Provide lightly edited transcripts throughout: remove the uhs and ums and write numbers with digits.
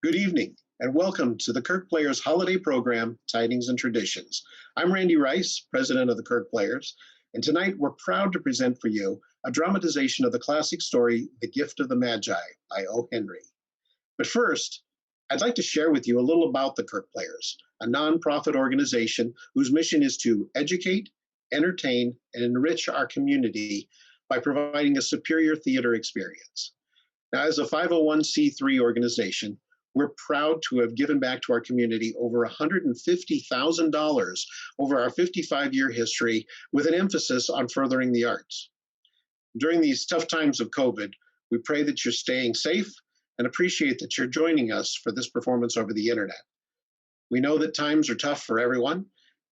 Good evening, and welcome to the Kirk Players holiday program, Tidings and Traditions. I'm Randy Rice, president of the Kirk Players, and tonight we're proud to present for you a dramatization of the classic story, The Gift of the Magi by O. Henry. But first, I'd like to share with you a little about the Kirk Players, a nonprofit organization whose mission is to educate, entertain, and enrich our community by providing a superior theater experience. Now, as a 501c3 organization, we're proud to have given back to our community over $150,000 over our 55-year history with an emphasis on furthering the arts. During these tough times of COVID, we pray that you're staying safe and appreciate that you're joining us for this performance over the internet. We know that times are tough for everyone,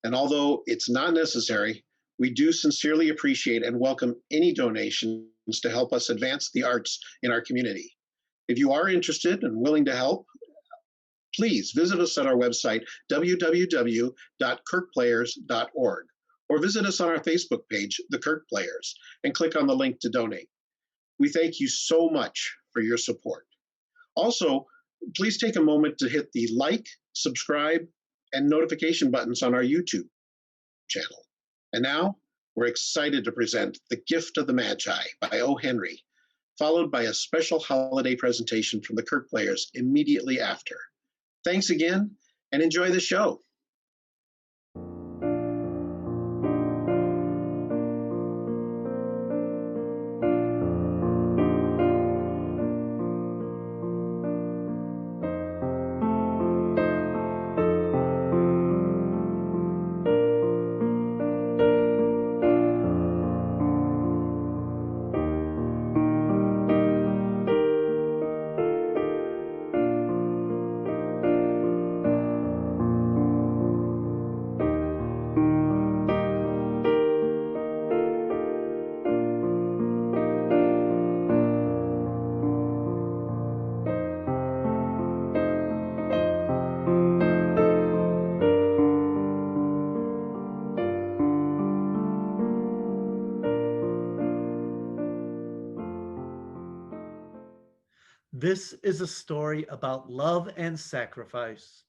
and although it's not necessary, we do sincerely appreciate and welcome any donations to help us advance the arts in our community. If you are interested and willing to help, please visit us at our website, www.kirkplayers.org, or visit us on our Facebook page, The Kirk Players, and click on the link to donate. We thank you so much for your support. Also, please take a moment to hit the like, subscribe, and notification buttons on our YouTube channel. And now, we're excited to present The Gift of the Magi by O. Henry, followed by a special holiday presentation from the Kirk Players immediately after. Thanks again, and enjoy the show. This is a story about love and sacrifice.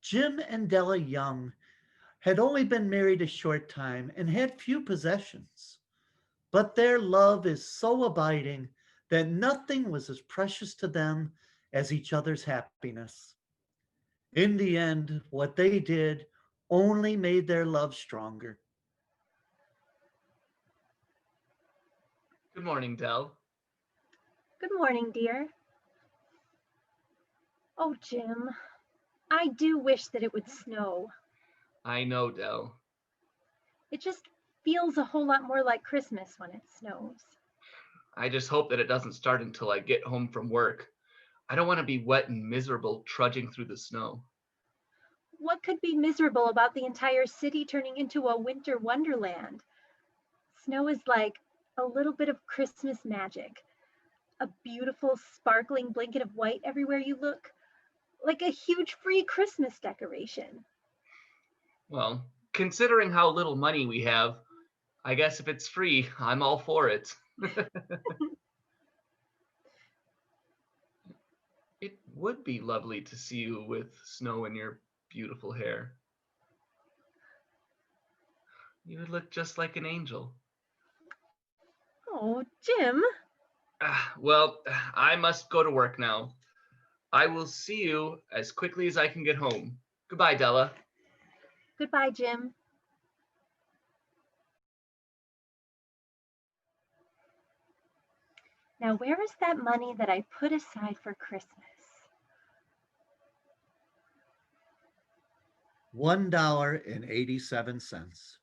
Jim and Della Young had only been married a short time and had few possessions, but their love is so abiding that nothing was as precious to them as each other's happiness. In the end, what they did only made their love stronger. Good morning, Dell. Good morning, dear. Oh, Jim, I do wish that it would snow. I know, Dell. It just feels a whole lot more like Christmas when it snows. I just hope that it doesn't start until I get home from work. I don't want to be wet and miserable trudging through the snow. What could be miserable about the entire city turning into a winter wonderland? Snow is like a little bit of Christmas magic, a beautiful sparkling blanket of white everywhere you look, like a huge free Christmas decoration. Well, considering how little money we have, I guess if it's free, I'm all for it. It would be lovely to see you with snow in your beautiful hair. You would look just like an angel. Oh, Jim. Well, I must go to work now. I will see you as quickly as I can get home. Goodbye, Della. Goodbye, Jim. Now, where is that money that I put aside for Christmas? $1.87.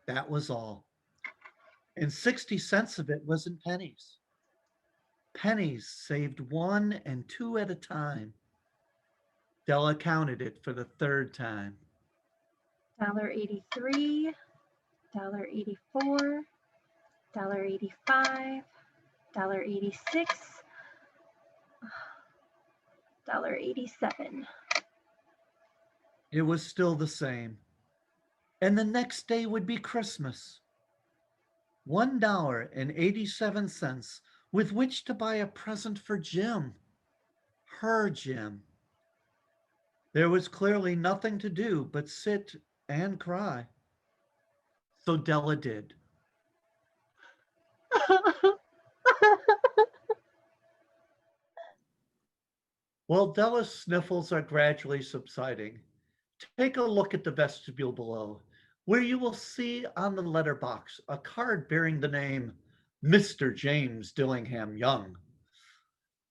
That was all. And 60 cents of it was in pennies. Pennies saved 1 and 2 at a time. Della counted it for the third time. $1.83, $1.84, $1.85, $1.86, $1.87. It was still the same. And the next day would be Christmas. $1.87 with which to buy a present for Jim. her Jim. There was clearly nothing to do but sit and cry. So Della did. While Della's sniffles are gradually subsiding, take a look at the vestibule below, where you will see on the letterbox a card bearing the name Mr. James Dillingham Young.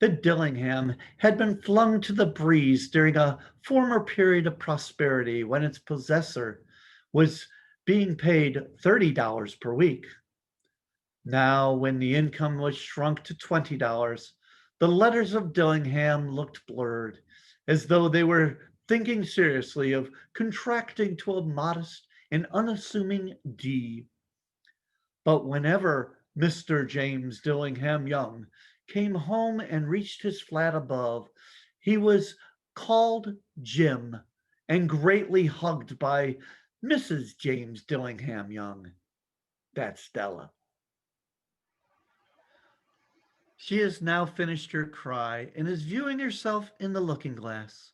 The Dillingham had been flung to the breeze during a former period of prosperity when its possessor was being paid $30 per week. Now, when the income was shrunk to $20, the letters of Dillingham looked blurred, as though they were thinking seriously of contracting to a modest and unassuming D. But whenever Mr. James Dillingham Young came home and reached his flat above, he was called Jim and greatly hugged by Mrs. James Dillingham Young. That's Stella. She has now finished her cry and is viewing herself in the looking glass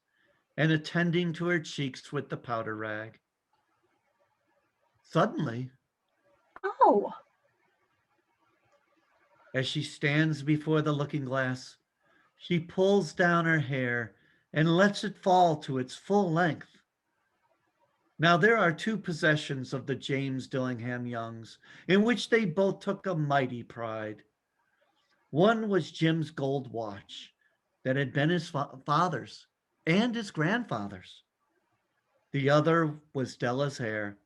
and attending to her cheeks with the powder rag. Suddenly, Oh, as she stands before the looking glass, she pulls down her hair and lets it fall to its full length. Now, there are two possessions of the James Dillingham Youngs in which they both took a mighty pride. One was Jim's gold watch that had been his father's and his grandfather's. The other was Della's hair,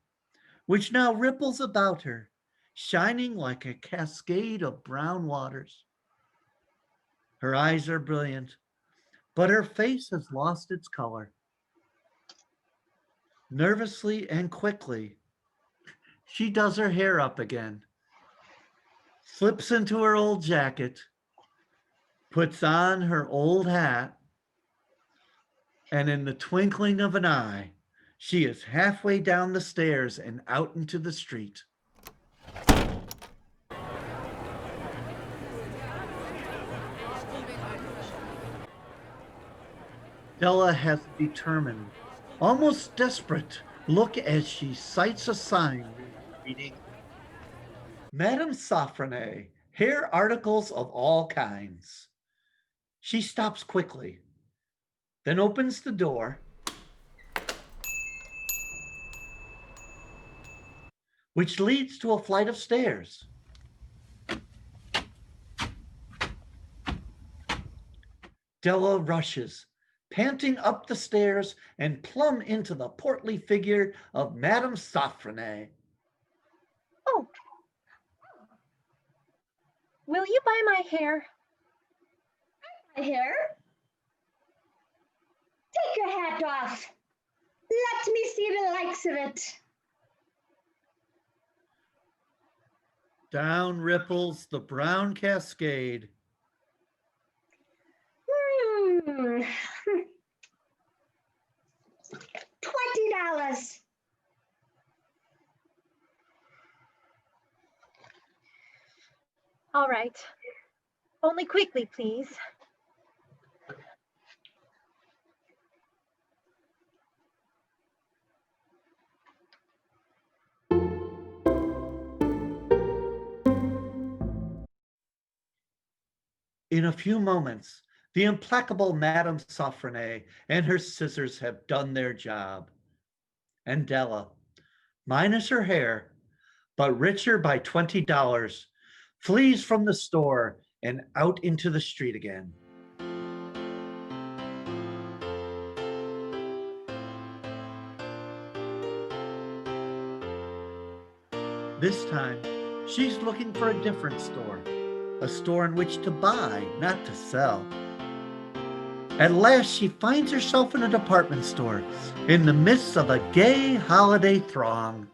which now ripples about her, shining like a cascade of brown waters. Her eyes are brilliant, but her face has lost its color. Nervously and quickly, she does her hair up again, slips into her old jacket, puts on her old hat, and in the twinkling of an eye, she is halfway down the stairs and out into the street. Della has a determined, almost desperate look as she sights a sign reading, Madame Symphony, hair articles of all kinds. She stops quickly, then opens the door, which leads to a flight of stairs. Della rushes, panting up the stairs and plumb into the portly figure of Madame Symphony. oh. Will you buy my hair? My hair? Take your hat off. Let me see the likes of it. Down ripples the brown cascade. $20. All right. Only quickly, please. In a few moments, the implacable Madame Symphony and her scissors have done their job. And Della, minus her hair, but richer by $20, flees from the store and out into the street again. This time, she's looking for a different store, a store in which to buy, not to sell. At last, she finds herself in a department store in the midst of a gay holiday throng.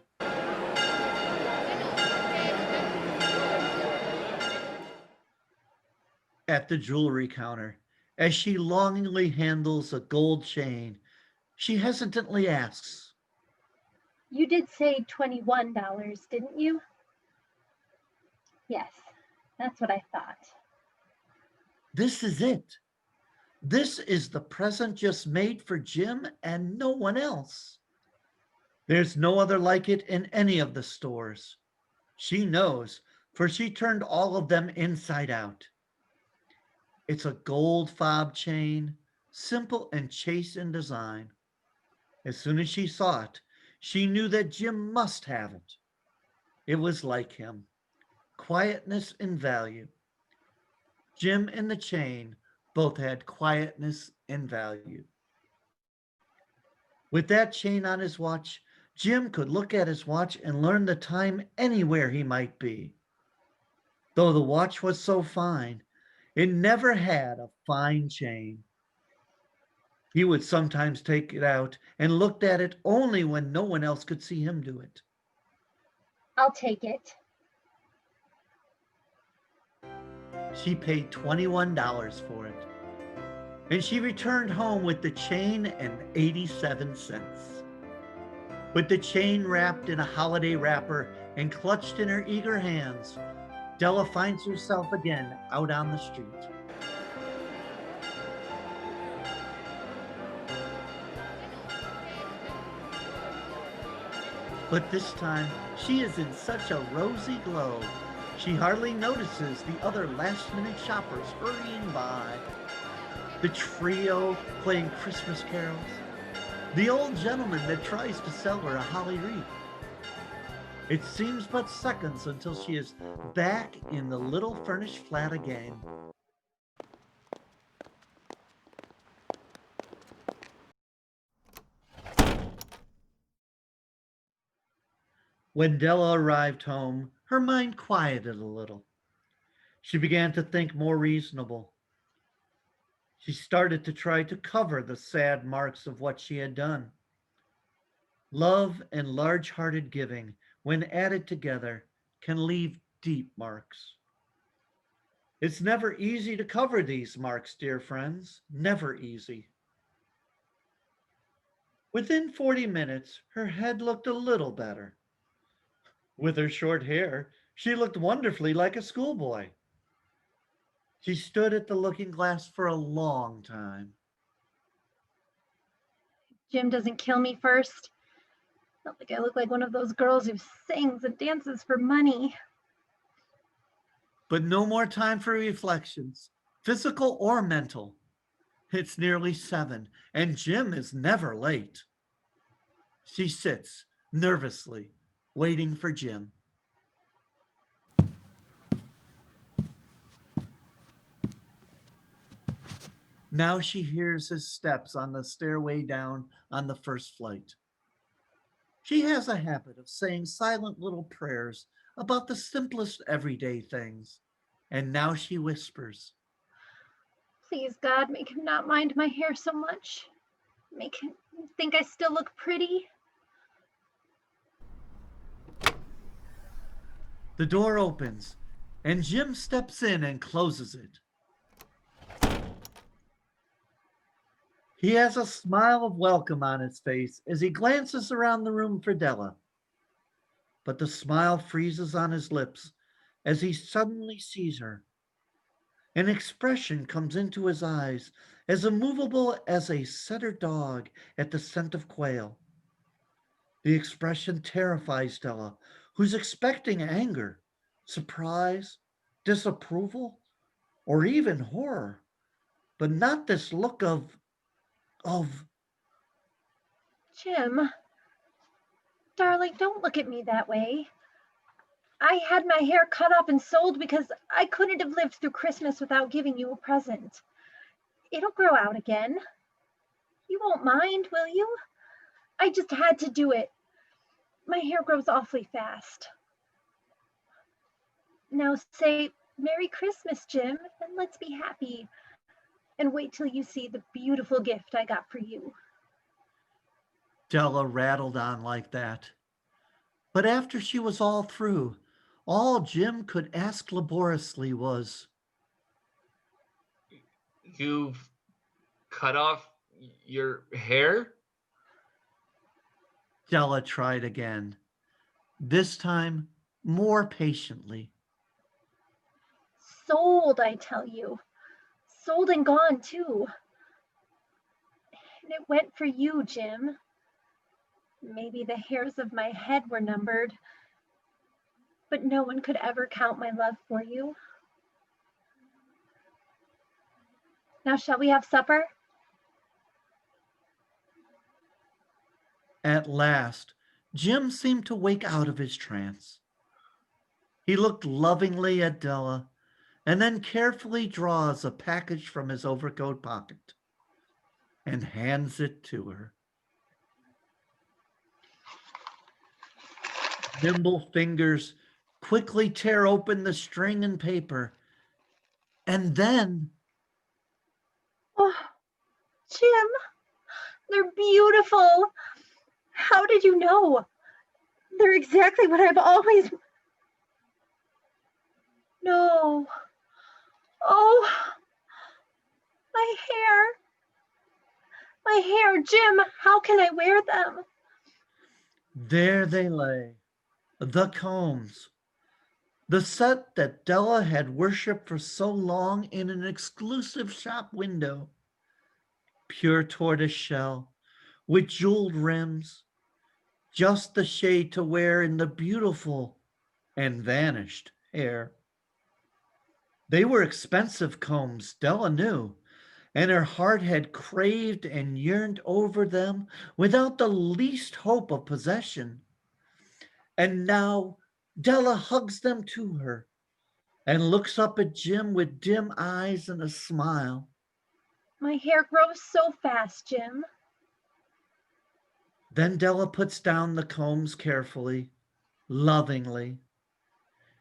At the jewelry counter, as she longingly handles a gold chain, she hesitantly asks, You did say $21, didn't you? Yes, that's what I thought. This is it. This is the present just made for Jim and no one else. There's no other like it in any of the stores. She knows, for she turned all of them inside out. It's a gold fob chain, simple and chaste in design. As soon as she saw it, she knew that Jim must have it. It was like him, quietness and value. Jim and the chain both had quietness and value. With that chain on his watch, Jim could look at his watch and learn the time anywhere he might be. Though the watch was so fine, it never had a fine chain. He would sometimes take it out and looked at it only when no one else could see him do it. I'll take it. She paid $21 for it, and she returned home with the chain and 87 cents. With the chain wrapped in a holiday wrapper and clutched in her eager hands, Della finds herself again out on the street. But this time, she is in such a rosy glow, she hardly notices the other last-minute shoppers hurrying by. The trio playing Christmas carols, the old gentleman that tries to sell her a holly wreath. It seems but seconds until she is back in the little furnished flat again. When Della arrived home, her mind quieted a little. She began to think more reasonable. She started to try to cover the sad marks of what she had done. Love and large-hearted giving, when added together, can leave deep marks. It's never easy to cover these marks, dear friends, never easy. Within 40 minutes, her head looked a little better. With her short hair, she looked wonderfully like a schoolboy. She stood at the looking glass for a long time. Jim doesn't kill me first. Not like I look like one of those girls who sings and dances for money. But no more time for reflections, physical or mental. It's nearly 7, and Jim is never late. She sits nervously, waiting for Jim. Now she hears his steps on the stairway down on the first flight. She has a habit of saying silent little prayers about the simplest everyday things, and now she whispers, Please, God, make him not mind my hair so much. Make him think I still look pretty. The door opens, and Jim steps in and closes it. He has a smile of welcome on his face as he glances around the room for Della. But the smile freezes on his lips as he suddenly sees her. An expression comes into his eyes as immovable as a setter dog at the scent of quail. The expression terrifies Della, who's expecting anger, surprise, disapproval, or even horror, but not this look of Jim, darling, don't look at me that way. I had my hair cut off and sold because I couldn't have lived through Christmas without giving you a present. It'll grow out again. You won't mind, will you? I just had to do it. My hair grows awfully fast. Now say Merry Christmas, Jim, and let's be happy. And wait till you see the beautiful gift I got for you. Della rattled on like that. But after she was all through, all Jim could ask laboriously was, You've cut off your hair? Della tried again, this time more patiently. Sold, I tell you. Sold and gone, too. it went for you, Jim. Maybe the hairs of my head were numbered, but no one could ever count my love for you. Now, shall we have supper? At last, Jim seemed to wake out of his trance. He looked lovingly at Della and then carefully draws a package from his overcoat pocket and hands it to her. Nimble fingers quickly tear open the string and paper, and then... Oh, Jim, they're beautiful. How did you know? They're exactly what I've always... No. Oh, my hair. My hair, Jim, how can I wear them? There they lay, the combs, the set that Della had worshipped for so long in an exclusive shop window. Pure tortoise shell, with jeweled rims, just the shade to wear in the beautiful and vanished hair. They were expensive combs, Della knew, and her heart had craved and yearned over them without the least hope of possession. And now Della hugs them to her and looks up at Jim with dim eyes and a smile. My hair grows so fast, Jim. Then Della puts down the combs carefully, lovingly,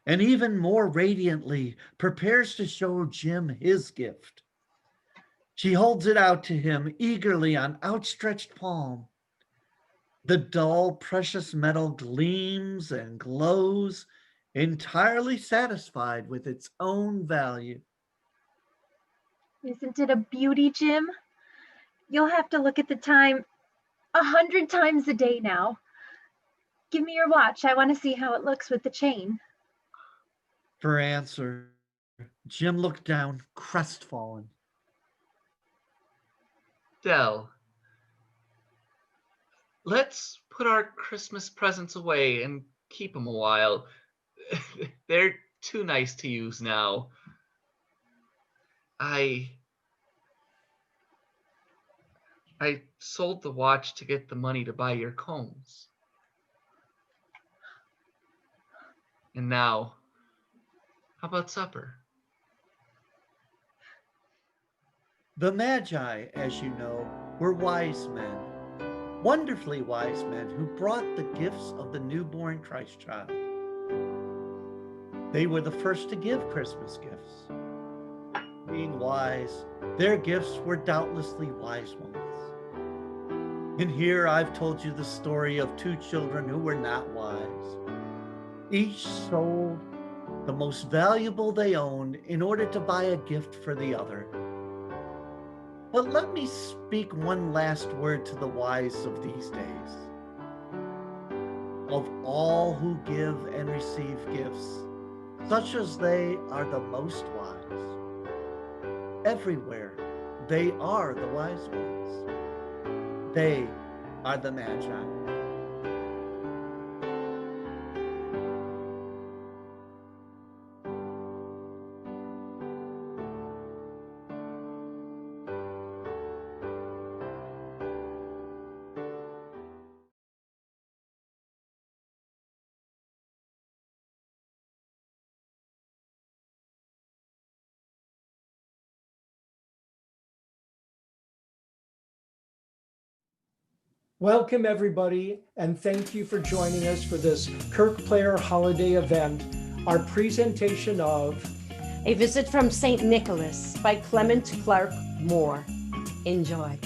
and even more radiantly prepares to show Jim his gift. She holds it out to him eagerly on outstretched palm. The dull, precious metal gleams and glows, entirely satisfied with its own value. Isn't it a beauty, Jim? You'll have to look at the time 100 times a day now. Give me your watch. I want to see how it looks with the chain. For answer, Jim looked down, crestfallen. Dell, let's put our Christmas presents away and keep them a while. They're too nice to use now. I sold the watch to get the money to buy your combs. And now, how about supper? The Magi, as you know, were wise men, wonderfully wise men who brought the gifts of the newborn Christ child. They were the first to give Christmas gifts. Being wise, their gifts were doubtlessly wise ones. And here I've told you the story of two children who were not wise. Each sold the most valuable they owned in order to buy a gift for the other. But let me speak one last word to the wise of these days. Of all who give and receive gifts, such as they are the most wise. Everywhere, they are the wise ones. They are the Magi. Welcome, everybody, and thank you for joining us for this Kirk Player holiday event, our presentation of A Visit from St. Nicholas by Clement Clark Moore. Enjoy.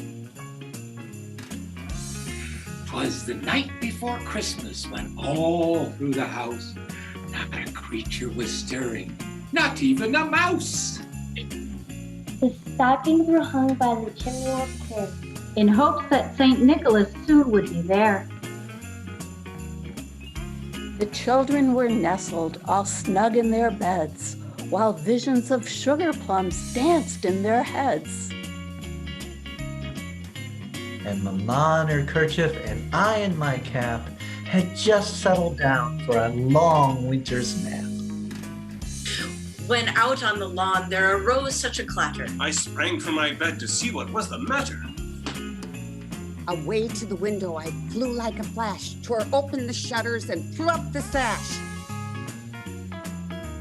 'Twas the night before Christmas when all through the house not a creature was stirring, not even a mouse. The stockings were hung by the chimney of Kirk, in hopes that St. Nicholas soon would be there. The children were nestled all snug in their beds, while visions of sugar plums danced in their heads. and Mamma in her kerchief and I in my cap had just settled down for a long winter's nap. When out on the lawn there arose such a clatter. I sprang from my bed to see what was the matter. Away to the window I flew like a flash, tore open the shutters and threw up the sash.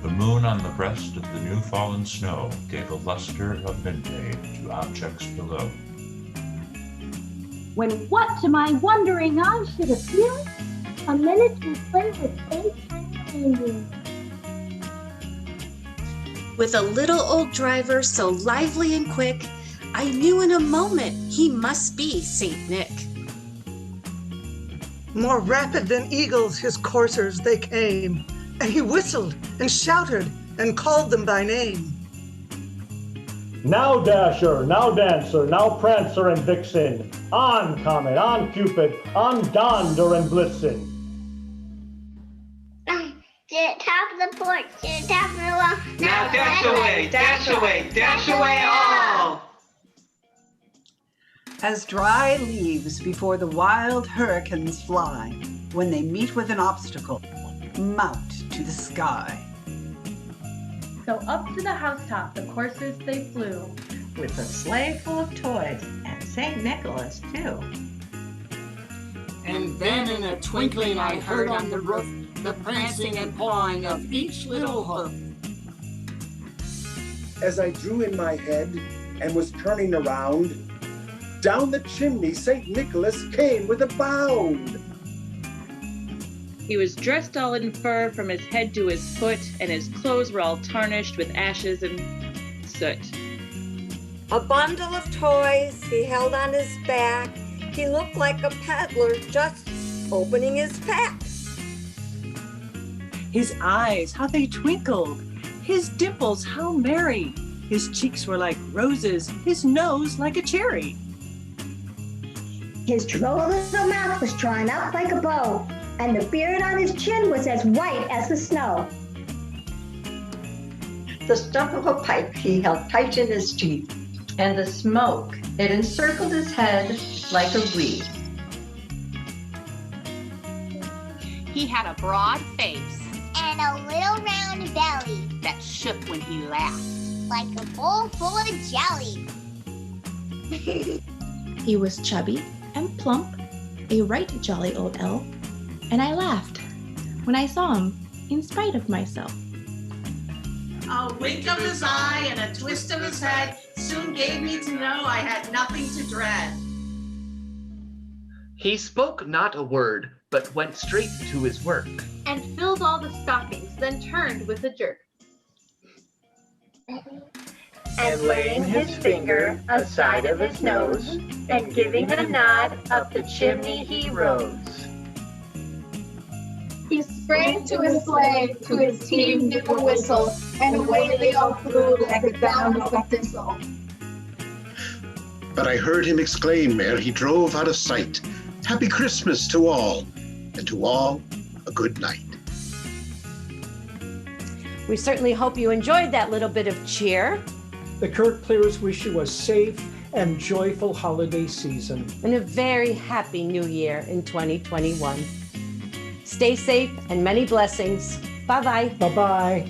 The moon on the breast of the new fallen snow gave a luster of midday to objects below. When what to my wondering eyes should appear? A miniature sleigh with 8 tiny reindeer. With a little old driver so lively and quick, I knew in a moment he must be Saint Nick. More rapid than eagles his coursers they came, and he whistled and shouted and called them by name. Now Dasher, now Dancer, now Prancer and Vixen, on Comet, on Cupid, on Donder and Blitzen. To the top of the porch, to the top of the wall. Now dash away, dash away, dash away all! As dry leaves before the wild hurricanes fly, when they meet with an obstacle, mount to the sky. So up to the housetop the coursers they flew, with a sleigh full of toys and St. Nicholas too. And then in a twinkling I heard on the roof the prancing and pawing of each little hoof. As I drew in my head and was turning around, down the chimney St. Nicholas came with a bound. He was dressed all in fur from his head to his foot, and his clothes were all tarnished with ashes and soot. A bundle of toys he held on his back. He looked like a peddler just opening his pack. His eyes, how they twinkled. His dimples, how merry. His cheeks were like roses, his nose like a cherry. His droll little mouth was drawn up like a bow, and the beard on his chin was as white as the snow. The stump of a pipe he held tight in his teeth, and the smoke, it encircled his head like a wreath. He had a broad face And a little round belly, that shook when he laughed. like a bowl full of jelly. He was chubby and plump, a right jolly old elf, and I laughed when I saw him in spite of myself. A wink of his eye and a twist of his head soon gave me to know I had nothing to dread. He spoke not a word, but went straight to his work. and filled all the stockings, then turned with a jerk. And laying his finger aside of his nose, and giving a nod, up the chimney he rose. He sprang to his sleigh, to his team give a whistle, and away they all flew like a bound of a thistle. But I heard him exclaim ere he drove out of sight, "Happy Christmas to all, and to all a good night." We certainly hope you enjoyed that little bit of cheer. The Kirk Players wish you a safe and joyful holiday season. And a very happy new year in 2021. Stay safe and many blessings. Bye-bye. Bye-bye.